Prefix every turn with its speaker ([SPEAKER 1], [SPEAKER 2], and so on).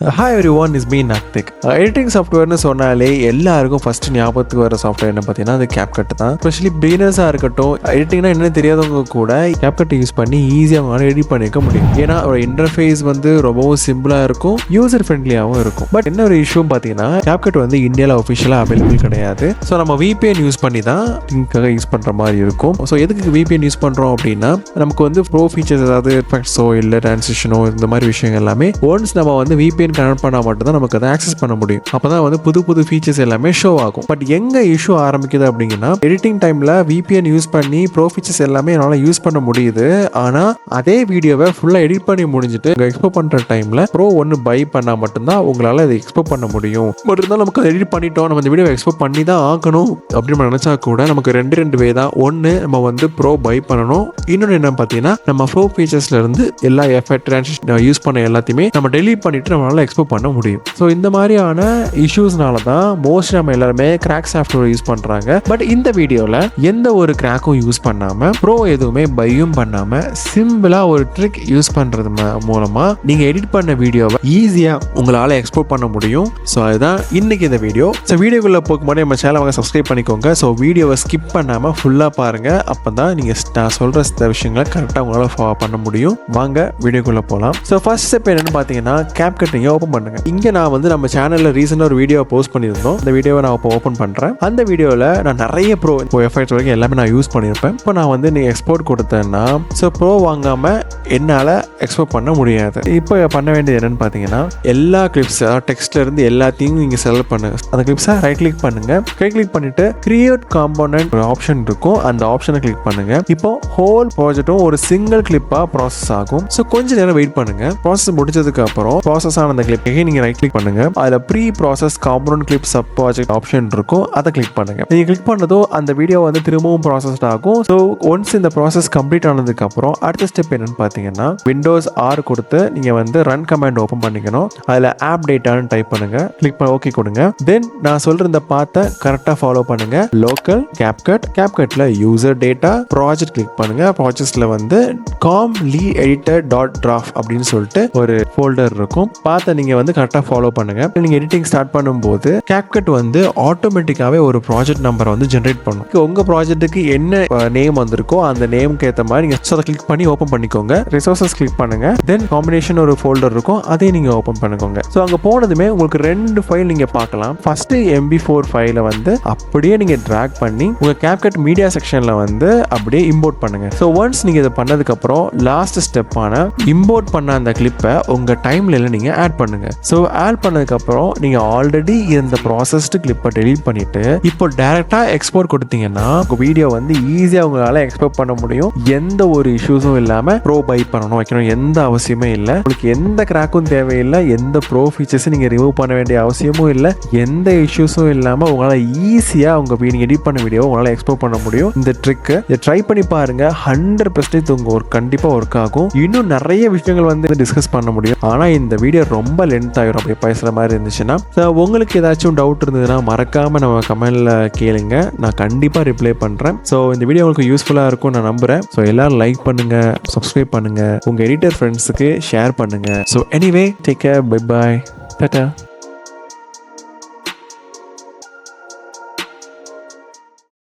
[SPEAKER 1] Hi everyone, it's me Naktik. Editing சாஃப்ட்வேர்னு சொன்னாலே எல்லாருக்கும் ஃபர்ஸ்ட் ஞாபகத்துக்கு வர சாஃப்ட்வேர் என்ன பார்த்தீங்கன்னா அது CapCut தான். ஸ்பெஷலி பிகினர்ஸாக இருக்கட்டும், எடிட்டிங்னா என்ன தெரியாதவங்க கூட CapCut யூஸ் பண்ணி ஈஸியாக அவங்களால எடிட் பண்ணிக்க முடியும். ஏன்னா ஒரு இன்டர்ஃபேஸ் வந்து ரொம்பவும் சிம்பிளாக இருக்கும், யூசர் ஃப்ரெண்ட்லியாகவும் இருக்கும். பட் என்ன ஒரு இஷ்யூ பார்த்தீங்கன்னா CapCut வந்து இந்தியாவில் அஃபிஷியலாக அவைலபிள் கிடையாது. ஸோ நம்ம VPN யூஸ் பண்ணி தான் லிங்காக யூஸ் பண்ணுற மாதிரி இருக்கும். ஸோ எதுக்கு VPN யூஸ் பண்ணுறோம் அப்படின்னா நமக்கு வந்து ப்ரோ ஃபீச்சர்ஸ் ஏதாவது எஃபெக்ட்ஸோ இல்லை ட்ரான்சிஷனோ இந்த மாதிரி விஷயங்கள் எல்லாமே ஒன்ஸ் நம்ம வந்து VPN கனெக்ட் பண்ணால் மட்டும்தான் நமக்கு அதை ஆக்சஸ் பண்ண முடியும். அப்பதான் வந்து புது புது ஃபீச்சர்ஸ் எல்லாமே ஷோ ஆகும். பட் எங்க இஷ்யூ ஆரம்பிக்குது அப்படின்னா எடிட்டிங் டைம்ல VPN யூஸ் பண்ணி ப்ரோ ஃபீச்சர்ஸ் எல்லாமே என்னால் யூஸ் பண்ண முடியுது. ஆனா அதே வீடியோவை ஃபுல்லா எடிட் பண்ணி முடிஞ்சிட்டு எக்ஸ்போர்ட் பண்ற டைம்ல ப்ரோ ஒன்று பை பண்ணா மட்டும்தான் உங்களால அதை எக்ஸ்போர்ட் பண்ண முடியும். பட் இருந்தாலும் நமக்கு எடிட் பண்ணிட்டோம், நம்ம இந்த வீடியோ எக்ஸ்போர்ட் பண்ணி தான் ஆகணும் அப்படின்னு நினைச்சா கூட நமக்கு ரெண்டு வே தான். ஒன்று நம்ம வந்து ப்ரோ பை பண்ணணும், இன்னொன்று என்ன பார்த்தீங்கன்னா நம்ம ப்ரோ ஃபீச்சர்ஸ்ல இருந்து எல்லா எஃபெக்ட் யூஸ் பண்ண எல்லாத்தையுமே நம்ம டெலீட் பண்ணிட்டு நம்மளால எக்ஸ்போர்ட் பண்ண முடியும். ஸோ இந்த மாதிரியான இஷ்யூஸ்னால தான் மோஸ்ட் நம்ம எல்லாருமே கிராக் சாஃப்ட்வேர் யூஸ் பண்றாங்க. பட் இந்த வீடியோவில் எந்த ஒரு கிராக்கும் யூஸ் பண்ணாம ப்ரோ எதுவுமே பையும் பண்ணாம சிம்பிளா ஒரு ட்ரிக் யூஸ் பண்றது மூலமா நீங்க எடிட் பண்ண வீடியோவை ஈஸியா உங்களால எக்ஸ்போர்ட் பண்ண முடியும். ஸோ அதுதான் இன்னைக்கு இந்த வீடியோ. ஸோ வீடியோக்குள்ள போகும்போது நம்ம சேனலை வாங்க சப்ஸ்கிரைப் பண்ணிக்கோங்க. ஸோ வீடியோவை ஸ்கிப் பண்ணாம ஃபுல்லா பாருங்க. அப்பதான் நீங்க நான் சொல்ற சில விஷயங்களை கரெக்டாக உங்களால ஃபாலோ பண்ண முடியும். வாங்க வீடியோக்குள்ள போகலாம். ஸோ ஃபர்ஸ்ட் ஸ்டெப் என்னன்னு பார்த்தீங்கன்னா CapCut நீங்க ஓப்பன் பண்ணுங்க. இங்க நான் வந்து நம்ம சேனல்ல ரீசெண்டா ஒரு வீடியோ போஸ்ட் பண்ணியிருந்தோம். அந்த வீடியோவை நான் இப்போ ஓப்பன் பண்றேன். அந்த வீடியோவில் நான் நிறைய ப்ரோ எஃபெக்ட்ஸ் வரைக்கும் எல்லாமே நான் யூஸ் பண்ணியிருப்பேன். இப்போ நான் வந்து நீ எக்ஸ்போர்ட் கொடுத்தேன்னா ஸோ ப்ரோ வாங்காம என்னால் எக்ஸ்போர்ட் பண்ண முடியாது. இப்போ பண்ண வேண்டியது என்னன்னு பார்த்தீங்கன்னா எல்லா கிளிப்ஸ் டெக்ஸ்ட்ல இருந்து எல்லாத்தையும் நீங்க செலக்ட் பண்ணுங்க. அந்த கிளிப்ஸை ரைட் கிளிக் பண்ணுங்க. ரைட் கிளிக் பண்ணிட்டு கிரியேட் காம்போனன்ட் ஒரு ஆப்ஷன் இருக்கும், அந்த ஆப்ஷனை கிளிக் பண்ணுங்க. இப்போ ஹோல் ப்ராஜெக்டும் ஒரு சிங்கிள் கிளிப்பா ப்ராசஸ் ஆகும். ஸோ கொஞ்ச நேரம் வெயிட் பண்ணுங்க. ப்ராசஸ் முடிச்சதுக்கு அப்புறம் ப்ராசஸ் ஆன அந்த கிளிப்பை நீங்க ரைட் கிளிக் பண்ணுங்க. அதுல pre process component clip sub project option இருக்கும், அதை கிளிக் பண்ணுங்க. நீங்க கிளிக் பண்ணதோ அந்த வீடியோ வந்து திரும்பவும் ப்ராசஸ் ஆகும். ஸோ ஒன்ஸ் இந்த ப்ராசஸ் கம்ப்ளீட் ஆனதுக்கு அப்புறம் அடுத்த ஸ்டெப் என்னன்னு பார்த்தீங்கன்னா விண்டோஸ் R கொடுத்து நீங்க வந்து ரன் கமாண்ட் ஓப்பன் பண்ணிக்கணும். அதுல ஆப் டேட்டான்னு டைப் பண்ணுங்க. கிளிக் பண்ண ஓகே கொடுங்க. தென் நான் சொல்ற இந்த பாத்தை கரெக்டா ஃபாலோ பண்ணுங்க. லோக்கல் CapCutல யூசர் டேட்டா ப்ராஜெக்ட் கிளிக் பண்ணுங்க. ப்ராஜெக்ட்ஸ்ல வந்து com.leeditor.draft அப்படின்னு சொல்லிட்டு ஒரு ஃபோல்டர் இருக்கும். பார்த்து நீங்க வந்து கரெக்டாக ஃபாலோ பண்ணுங்க. நீங்க எடிட்டிங் ஸ்டார்ட் பண்ணும்போது CapCut வந்து ஆட்டோமேட்டிக்காவே ஒரு ப்ராஜெக்ட் நம்பரை வந்து ஜென்ரேட் பண்ணும். உங்க ப்ராஜெக்ட்டுக்கு என்ன நேம் வந்திருக்கோ அந்த நேமுக்கு ஏற்ற மாதிரி நீங்க அதை கிளிக் பண்ணி ஓப்பன் பண்ணிக்கோங்க. ரிசோர்சஸ் கிளிக் பண்ணுங்க. தென் காம்பினேஷன் ஒரு ஃபோல்டர் இருக்கும், அதையும் நீங்க ஓப்பன் பண்ணிக்கோங்க. ஸோ அங்க போனதுமே உங்களுக்கு 2 ஃபைல் நீங்க பார்க்கலாம். ஃபர்ஸ்ட் MB4 ஃபைலை வந்து அப்படியே நீங்க டிராக் பண்ணி உங்க CapCut மீடியா செக்ஷன்ல வந்து அப்படியே இம்போர்ட் பண்ணுங்க. ஸோ ஒன்ஸ் நீங்க இதை பண்ணதுக்கு அப்புறம் லாஸ்ட் ஸ்டெப்பான இம்போர்ட் பண்ண அந்த கிளிப்பை உங்க டைம்லைன்ல நீங்க ஆட் பண்ணுங்க. ஸோ ஆட் பண்ணதுக்கு அப்புறம் நீங்க ஆல்ரெடி இந்த ப்ராசஸ்டு கிளிப்பை டெலீட் பண்ணிட்டு இப்போ டைரக்டா எக்ஸ்போர்ட் கொடுத்தீங்கன்னா உங்க வீடியோ வந்து ஈஸியா உங்களால எக்ஸ்போர்ட் பண்ண முடியும். எந்த ஒரு இஷ்யூஸும் இல்லாம ப்ரோ பை பண்ணணும் வைக்கணும் எந்த அவசியமே இல்லை. உங்களுக்கு எந்த கிராக்கும் தேவையில்லை, எந்த ப்ரோ ஃபீச்சர்ஸும் நீங்க ரிமூவ் பண்ண வேண்டிய அவசியமும் இல்லை, எந்த இஷ்யூஸும் இல்லாம உங்களால ஈஸியா உங்க நீங்க எடிட் பண்ண வீடியோ உங்களால எக்ஸ்போர்ட் பண்ண முடியும். இந்த ட்ரிக் இதை ட்ரை பண்ணி பாருங்க. 100% உங்க ஒர்க் கண்டிப்பா ஒர்க் ஆகும். இன்னும் நிறைய விஷயங்கள் வந்து டிஸ்கஸ் பண்ண முடியும். ஆனா இந்த வீடியோ ரொம்ப லென்த் ஆகிரும் அப்படி பேசுற மாதிரி இருந்துச்சுன்னா. உங்களுக்கு ஏதாச்சும் டவுட் இருந்ததுன்னா மறக்காம நம்ம கமெண்ட்ல கேளுங்க, நான் கண்டிப்பா ரிப்ளை பண்றேன். ஸோ இந்த வீடியோ உங்களுக்கு யூஸ்ஃபுல்லா இருக்கும் நான் நம்புறேன். ஸோ எல்லாரும் லைக் பண்ணுங்க, சப்ஸ்கிரைப் பண்ணுங்க, உங்க எடிட்டர் ஃப்ரெண்ட்ஸுக்கு ஷேர் பண்ணுங்க. So anyway take care, bye bye, Tata.